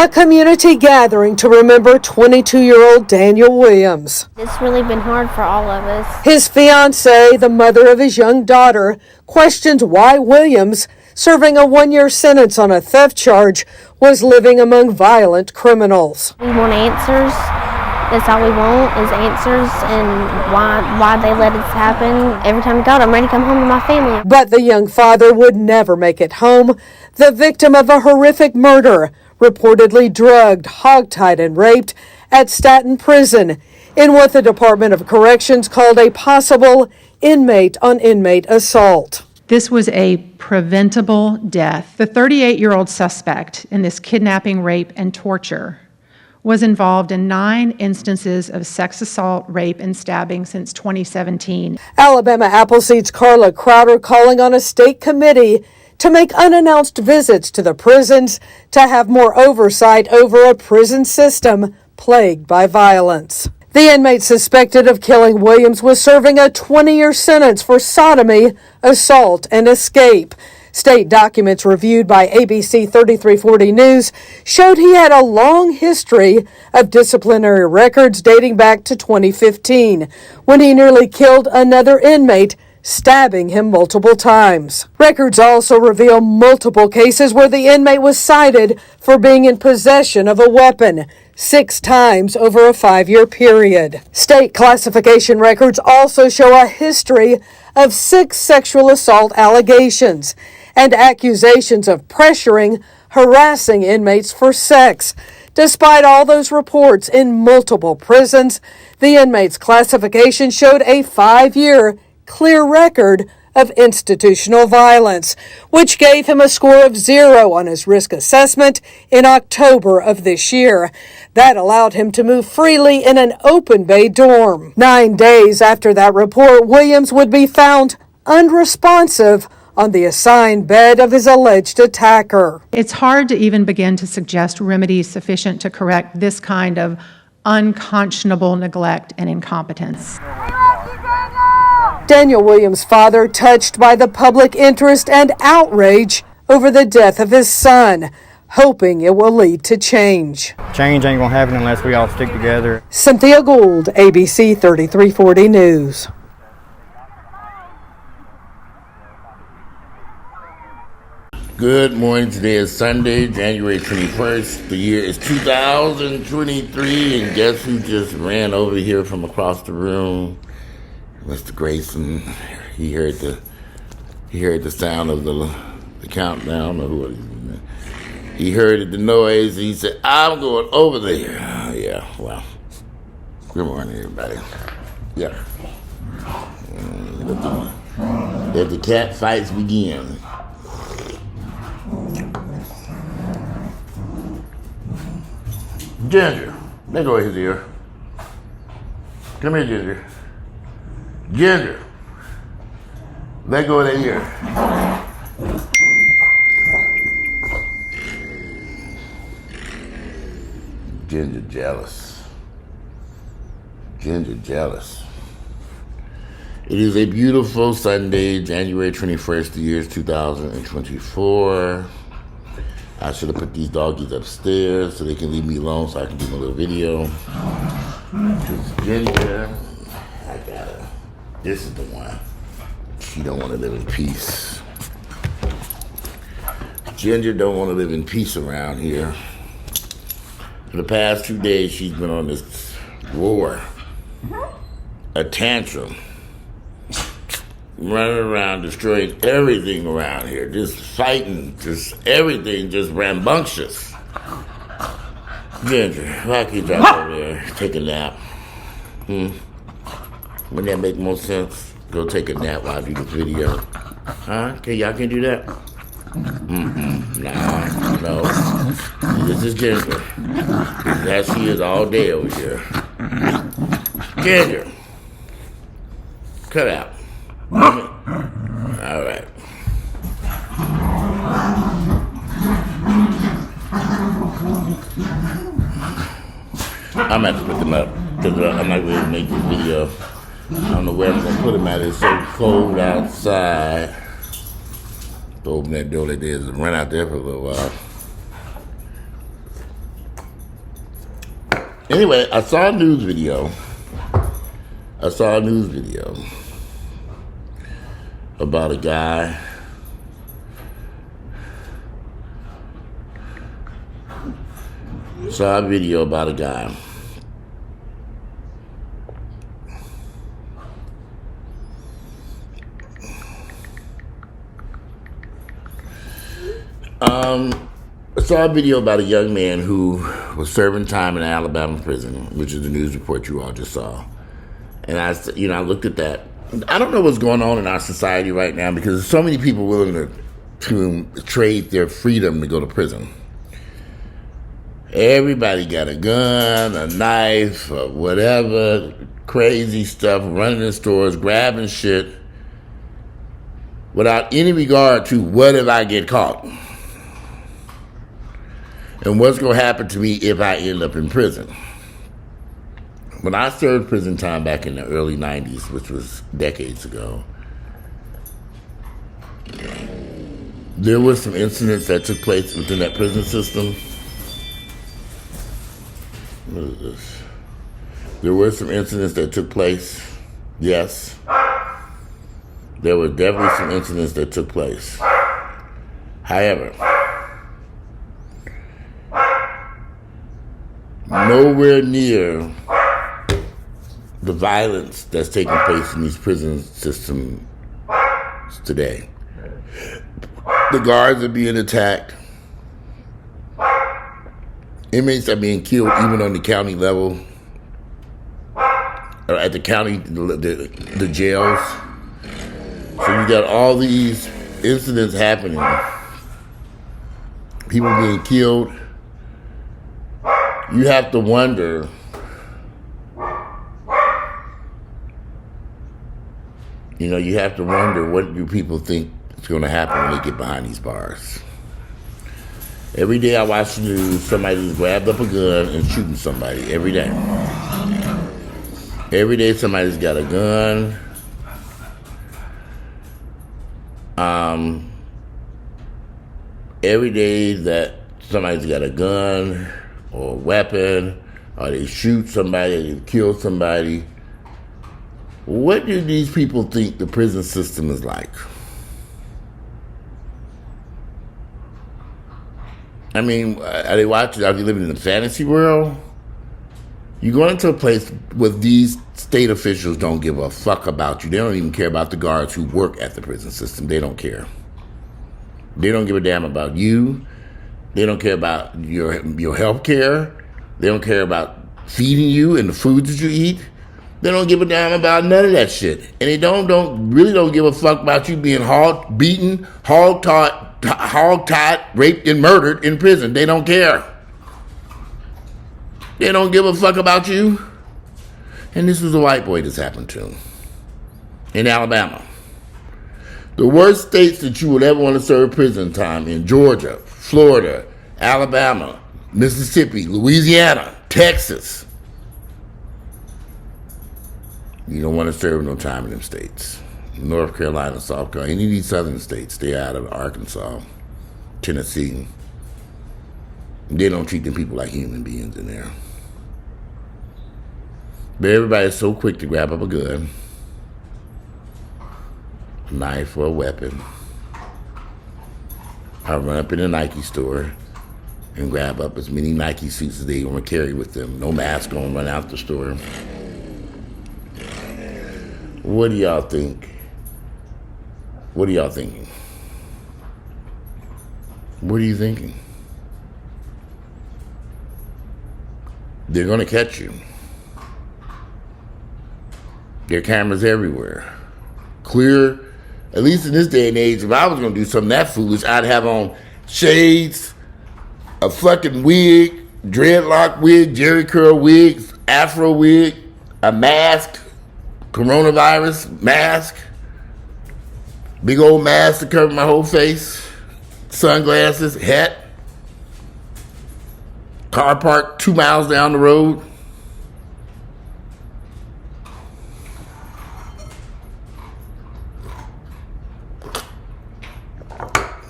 A community gathering to remember 22-year-old Daniel Williams. It's really been hard for all of us. His fiancée, the mother of his young daughter, questions why Williams, serving a 1-year sentence on a theft charge, was living among violent criminals. We want answers. That's all we want is answers and why they let it happen. Every time I go, I'm ready to come home to my family. But the young father would never make it home. The victim of a horrific murder, reportedly drugged, hog-tied, and raped at Staten Prison in what the Department of Corrections called a possible inmate-on-inmate assault. This was a preventable death. The 38-year-old suspect in this kidnapping, rape, and torture was involved in 9 instances of sex assault, rape, and stabbing since 2017. Alabama Appleseed's Carla Crowder calling on a state committee to make unannounced visits to the prisons to have more oversight over a prison system plagued by violence. The inmate suspected of killing Williams was serving a 20-year sentence for sodomy, assault, and escape. State documents reviewed by ABC 3340 News showed he had a long history of disciplinary records dating back to 2015, when he nearly killed another inmate, stabbing him multiple times. Records also reveal multiple cases where the inmate was cited for being in possession of a weapon, 6 times over a 5-year period. State classification records also show a history of 6 sexual assault allegations and accusations of pressuring, harassing inmates for sex. Despite all those reports in multiple prisons, the inmate's classification showed a 5-year clear record of institutional violence, which gave him a score of 0 on his risk assessment in October of this year. That allowed him to move freely in an open bay dorm. 9 days after that report, Williams would be found unresponsive on the assigned bed of his alleged attacker. It's hard to even begin to suggest remedies sufficient to correct this kind of unconscionable neglect and incompetence. Daniel Williams' father, touched by the public interest and outrage over the death of his son, hoping it will lead to change. Change ain't gonna happen unless we all stick together. Cynthia Gould, ABC 3340 News. Good morning. Today is Sunday, January 21st. The year is 2023, and guess who just ran over here from across the room? Mr. Grayson. He heard the sound of the countdown, or what? He heard the noise. And he said, "I'm going over there." Yeah. Well. Good morning, everybody. Yeah. Let the cat fights begin. Ginger, let go of his ear. Come here, Ginger. Ginger, let go of that ear. Ginger jealous. Ginger jealous. It is a beautiful Sunday, January 21st, the year is 2024. I should have put these doggies upstairs so they can leave me alone so I can do my little video. Because Ginger, I got her. This is the one. She don't want to live in peace. Ginger don't want to live in peace around here. For the past 2 days, she's been on this roar, a tantrum, running around destroying everything around here, just fighting, just everything, just rambunctious. Ginger, why can't you drop over there, take a nap? Wouldn't that make more sense? Go take a nap while I do the video. Huh? Y'all can do that? Nah, no. This is Ginger. That she is all day over here. Ginger, cut out. All right. I'm going to have to put them up because I'm not going to make this video. I don't know where I'm going to put them at. It's so cold outside. To open that door like this and run out there for a little while. Anyway, I saw a news video. About a guy I saw a video about a young man who was serving time in an Alabama prison, which is the news report you all just saw. And I looked at that. I don't know what's going on in our society right now because there's so many people willing to trade their freedom to go to prison. Everybody got a gun, a knife, or whatever, crazy stuff, running in stores, grabbing shit, without any regard to what if I get caught? And what's going to happen to me if I end up in prison? When I served prison time back in the early 90s, which was decades ago, there were some incidents that took place within that prison system. What is this? There were some incidents that took place. Yes. There were definitely some incidents that took place. However, nowhere near the violence that's taking place in these prison systems today. The guards are being attacked. Inmates are being killed even on the county level, or at the county, the jails. So you got all these incidents happening. People being killed. You have to wonder, what do people think is going to happen when they get behind these bars? Every day I watch the news, somebody's grabbed up a gun and shooting somebody. Every day. Every day somebody's got a gun. Every day that somebody's got a gun or a weapon, or they shoot somebody, or they kill somebody. What do these people think the prison system is like? I mean, are they living in a fantasy world? You go into a place where these state officials don't give a fuck about you. They don't even care about the guards who work at the prison system. They don't care. They don't give a damn about you. They don't care about your health care. They don't care about feeding you and the foods that you eat. They don't give a damn about none of that shit. And they really don't give a fuck about you being beaten, hog-tied, raped, and murdered in prison. They don't care. They don't give a fuck about you. And this was a white boy this happened to in Alabama. The worst states that you would ever want to serve prison time in: Georgia, Florida, Alabama, Mississippi, Louisiana, Texas. You don't want to serve no time in them states. North Carolina, South Carolina, any of these southern states, stay out of Arkansas, Tennessee. They don't treat them people like human beings in there. But everybody's so quick to grab up a gun, a knife, or a weapon. I run up in a Nike store and grab up as many Nike suits as they want to carry with them. No mask on, run out the store. What do y'all think? What are y'all thinking? What are you thinking? They're going to catch you. There are cameras everywhere. Clear, at least in this day and age, if I was going to do something that foolish, I'd have on shades, a fucking wig, dreadlock wig, Jerry curl wig, afro wig, a mask, coronavirus mask, big old mask to cover my whole face, sunglasses, hat, car parked 2 miles down the road.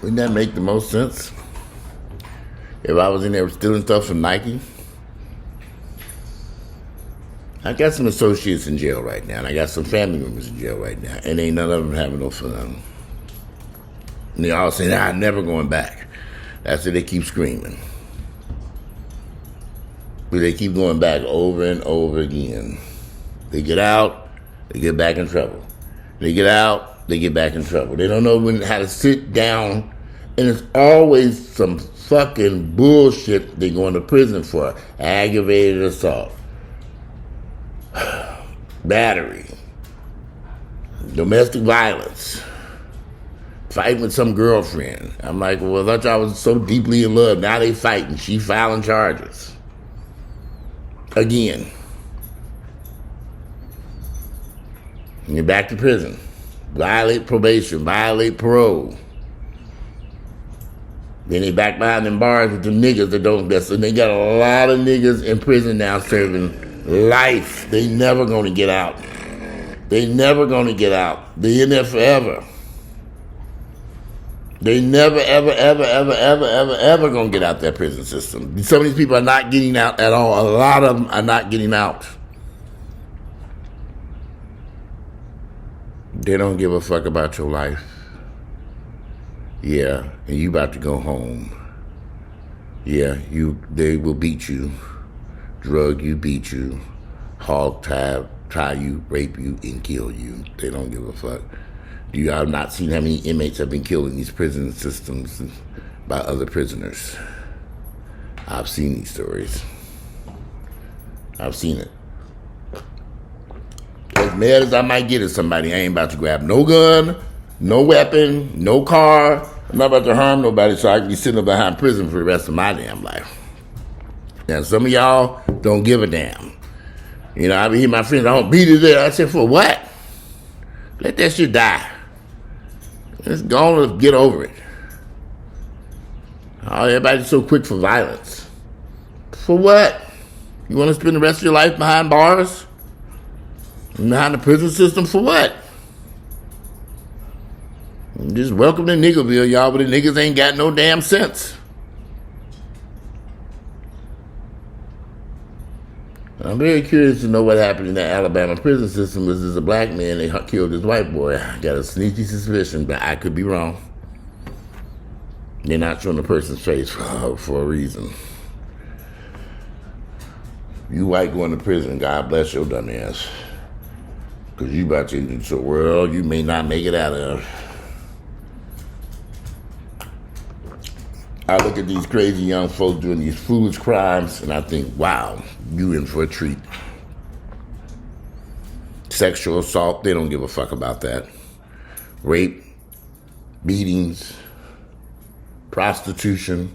Wouldn't that make the most sense? If I was in there stealing stuff from Nike? I got some associates in jail right now, and I got some family members in jail right now, and ain't none of them having no fun. And they all saying, I'm never going back. That's what they keep screaming. But they keep going back over and over again. They get out, they get back in trouble. They get out, they get back in trouble. They don't know how to sit down, and it's always some fucking bullshit they going to prison for. Aggravated assault, battery, domestic violence, fighting with some girlfriend. I'm like, well, I thought y'all was so deeply in love. Now they fighting. She filing charges. Again. And you're back to prison. Violate probation, violate parole. Then they back behind them bars with the niggas that don't best. And they got a lot of niggas in prison now serving life. They never gonna get out. They never gonna get out. They in there forever. They never, ever, ever, ever, ever, ever, ever gonna get out that prison system. Some of these people are not getting out at all. A lot of them are not getting out. They don't give a fuck about your life. Yeah, and you about to go home. Yeah, they will beat you, drug you, beat you, hog-tie you, rape you, and kill you. They don't give a fuck. You have not seen how many inmates have been killed in these prison systems by other prisoners. I've seen these stories. I've seen it. As mad as I might get at somebody, I ain't about to grab no gun, no weapon, no car. I'm not about to harm nobody so I can be sitting behind prison for the rest of my damn life. Now, some of y'all don't give a damn. You know, I be hearing my friends, I don't beat it there. I said, for what? Let that shit die. Just go on and get over it. Oh, everybody's so quick for violence. For what? You want to spend the rest of your life behind bars? Behind the prison system for what? Just welcome to Niggerville, y'all, but the niggas ain't got no damn sense. I'm very curious to know what happened in that Alabama prison system. This is a black man. They killed this white boy. I got a sneaky suspicion, but I could be wrong. They're not showing the person's face for a reason. You white going to prison, God bless your dumb ass. Because you about to enter into a world you may not make it out of. I look at these crazy young folks doing these foolish crimes, and I think, wow, you in for a treat. Sexual assault, they don't give a fuck about that. Rape, beatings, prostitution.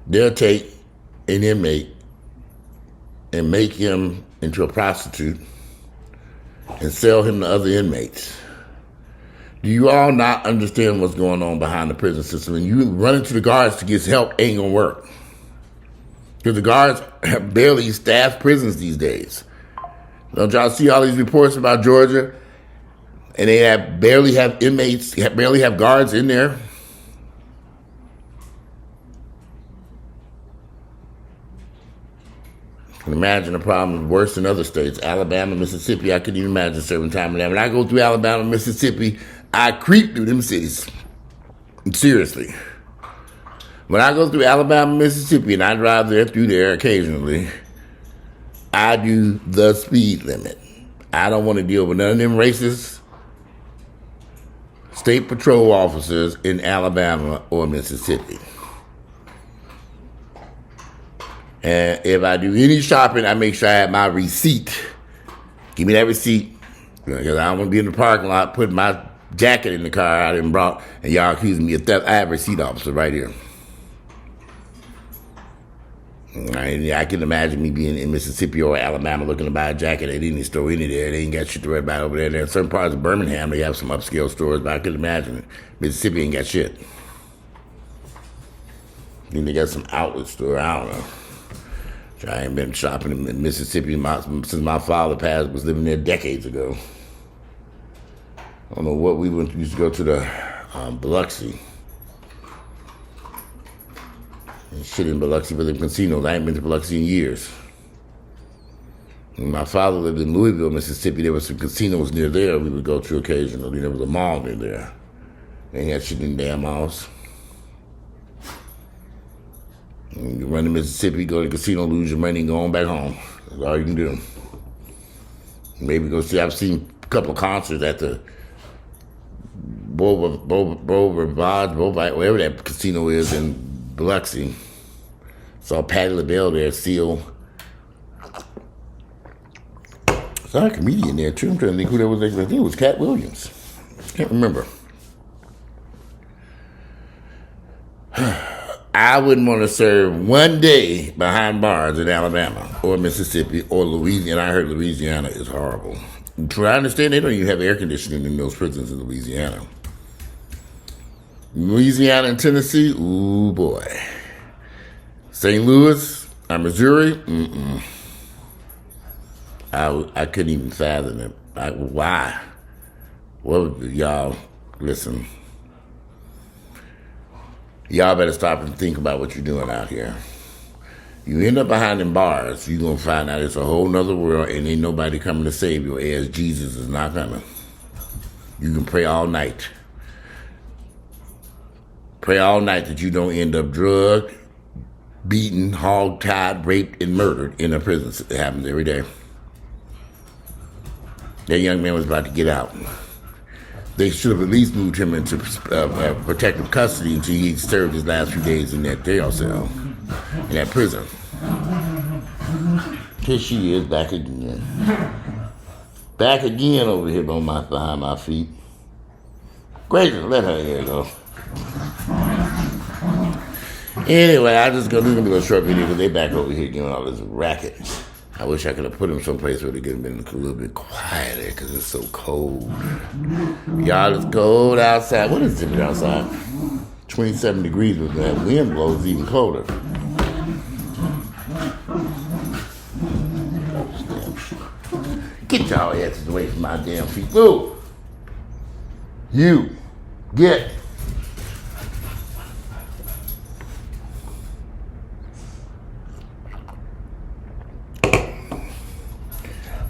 They'll take an inmate and make him into a prostitute and sell him to other inmates. Do you all not understand what's going on behind the prison system? And you running to the guards to get help ain't gonna work. Because the guards barely staff prisons these days. Don't y'all see all these reports about Georgia? And they barely have inmates, barely have guards in there. I can imagine the problem worse than other states. Alabama, Mississippi, I couldn't even imagine serving time in that. When I go through Alabama, Mississippi, I creep through them cities. Seriously. When I go through Alabama, Mississippi, and I drive through there occasionally, I do the speed limit. I don't want to deal with none of them racist state patrol officers in Alabama or Mississippi. And if I do any shopping, I make sure I have my receipt. Give me that receipt. Because I don't want to be in the parking lot putting my jacket in the car I didn't brought, and y'all accusing me of theft. I have a receipt, officer, right here. I can imagine me being in Mississippi or Alabama looking to buy a jacket at any store any there. They ain't got shit to worry about over there. There are certain parts of Birmingham, they have some upscale stores, but I could imagine it. Mississippi ain't got shit. Then they got some outlet store, I don't know. I ain't been shopping in Mississippi since my father passed, was living there decades ago. I don't know what we used to go to the Biloxi. and shit in Biloxi for them casinos. I ain't been to Biloxi in years. When my father lived in Louisville, Mississippi. There were some casinos near there we would go to occasionally. There was a mall near there. They ain't had shit in the damn malls. And you run to Mississippi, go to the casino, lose your money, and go on back home. That's all you can do. Maybe go see. I've seen a couple of concerts at the wherever that casino is in Biloxi. Saw Patti LaBelle there, Seal. Saw a comedian there too. I'm trying to think who that was. I think it was Cat Williams. Can't remember. I wouldn't want to serve one day behind bars in Alabama or Mississippi or Louisiana. I heard Louisiana is horrible. I understand they don't even have air conditioning in those prisons in Louisiana. Louisiana and Tennessee, ooh boy. St. Louis, Missouri, I couldn't even fathom it. Why? Well, y'all, listen. Y'all better stop and think about what you're doing out here. You end up behind them bars, you're going to find out it's a whole nother world and ain't nobody coming to save your ass. Jesus is not coming. You can pray all night. Pray all night that you don't end up drugged, beaten, hog-tied, raped, and murdered in a prison. It happens every day. That young man was about to get out. They should have at least moved him into protective custody until he served his last few days in that jail cell, in that prison. Here she is, back again. Back again over here behind my feet. Gracious, let her here go. Anyway, I just gonna do a little short video because they back over here doing all this racket. I wish I could have put them someplace where they could have been a little bit quieter because it's so cold. Y'all, it's cold outside. What is it outside? 27 degrees, but that wind blows even colder. Get y'all asses away from my damn feet. Move. You. Get.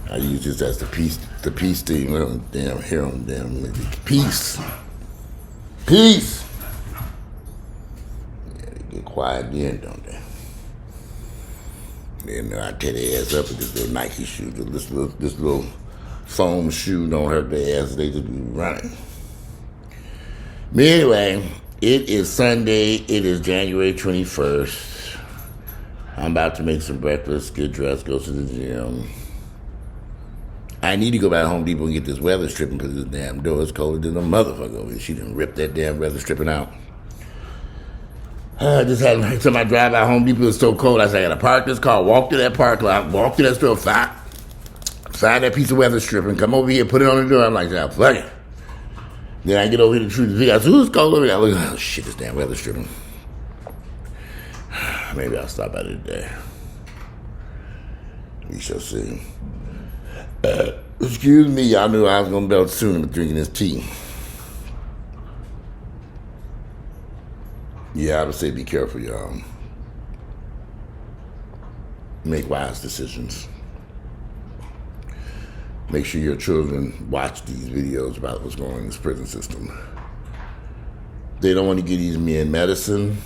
I use this as the peace thing. Damn, hear them, damn, peace. Peace. Yeah, they get quiet then, don't they? Then I tear their ass up with this little Nike shoe. This little foam shoe don't hurt their ass. They just be running. But anyway, it is Sunday. It is January 21st. I'm about to make some breakfast, get dressed, go to the gym. I need to go back to Home Depot and get this weather stripping because this damn door is colder than a motherfucker over here. She done ripped that damn weather stripping out. I just had somebody drive by Home Depot. It's so cold. I said, I got to park this car, walk to that park lot, walk to that store, find that piece of weather stripping, come over here, put it on the door. I'm like, yeah, fuck it. Then I get over here to Truth I said, who's cold over there? I look, oh shit, this damn weather stripping. Maybe I'll stop by it today. We shall see. Excuse me, y'all knew I was going to belt soon with drinking this tea. Yeah, I would say be careful, y'all. Make wise decisions. Make sure your children watch these videos about what's going on in this prison system. They don't want to give these men medicine.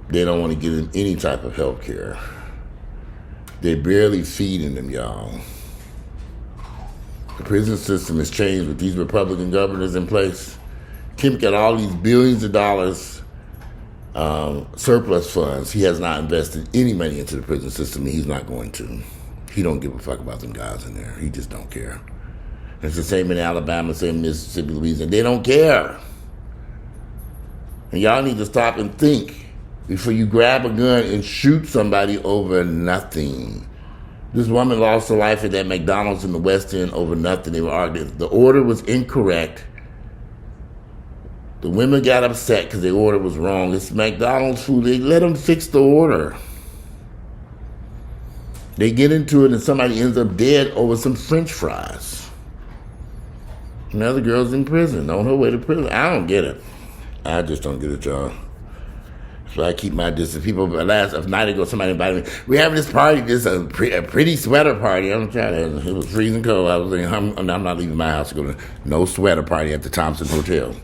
They don't want to give them any type of health care. They're barely feeding them, y'all. The prison system has changed with these Republican governors in place. Kim got all these billions of dollars surplus funds. He has not invested any money into the prison system, and he's not going to. He don't give a fuck about them guys in there. He just don't care. It's the same in Alabama, same in Mississippi, Louisiana. They don't care. And y'all need to stop and think before you grab a gun and shoot somebody over nothing. This woman lost her life at that McDonald's in the West End over nothing. They were arguing. The order was incorrect. The women got upset because the order was wrong. It's McDonald's food. They let them fix the order. They get into it and somebody ends up dead over some French fries. Another girl's in prison, on her way to prison. I don't get it. I just don't get it, y'all. So I keep my distance. People, a night ago, somebody invited me. We having this party, a pretty sweater party. I'm trying to, it was freezing cold. I was like, I'm not leaving my house to go to no sweater party at the Thompson Hotel.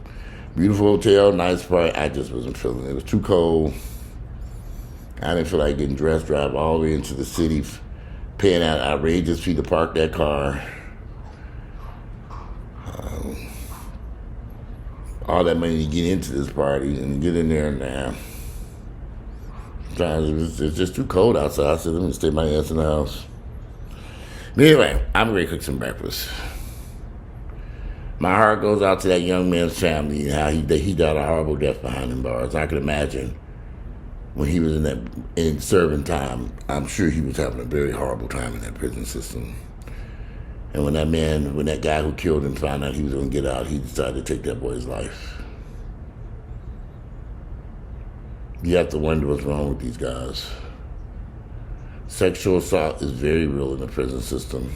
Beautiful hotel, nice party. I just wasn't feeling it. It was too cold. I didn't feel like getting dressed, drive all the way into the city, paying out outrageous fee to park that car. All that money to get into this party and get in there now. It's just too cold outside. I said, let me stay my ass in the house. But anyway, I'm ready to cook some breakfast. My heart goes out to that young man's family and how he died a horrible death behind them bars. I can imagine when he was in serving time, I'm sure he was having a very horrible time in that prison system. And when that guy who killed him found out he was going to get out, he decided to take that boy's life. You have to wonder what's wrong with these guys. Sexual assault is very real in the prison system.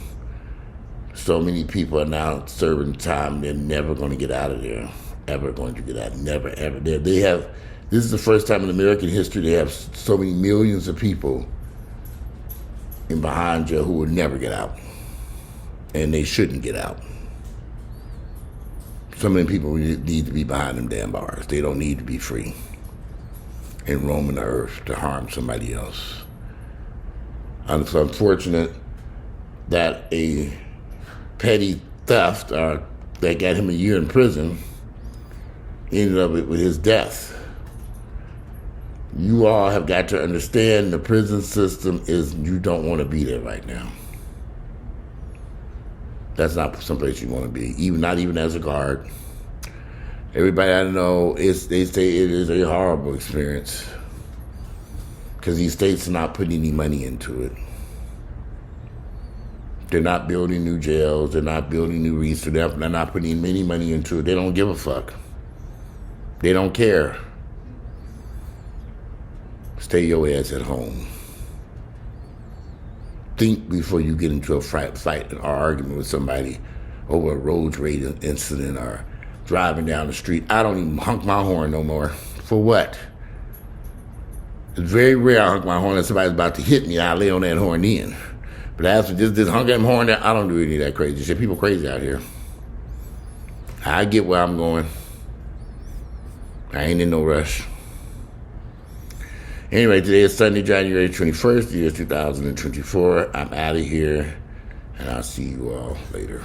So many people are now serving time, they're never going to get out of there. Ever going to get out. Never, ever. This is the first time in American history they have so many millions of people in behind jail who will never get out. And they shouldn't get out. So many people need to be behind them damn bars. They don't need to be free and roaming the earth to harm somebody else. And it's unfortunate that a petty theft that got him a year in prison ended up with his death. You all have got to understand the prison system you don't want to be there right now. That's not someplace you want to be, not even as a guard. Everybody I know, they say it is a horrible experience because these states are not putting any money into it. They're not building new jails. They're not building new research. They're not putting any money into it. They don't give a fuck. They don't care. Stay your ass at home. Think before you get into a fight or argument with somebody over a road rage incident or driving down the street. I don't even honk my horn no more. For what? It's very rare I honk my horn if somebody's about to hit me. I lay on that horn then. But as for just honking that horn, I don't do any of that crazy shit. People crazy out here. I get where I'm going. I ain't in no rush. Anyway, today is Sunday, January 21st, the year 2024. I'm out of here, and I'll see you all later.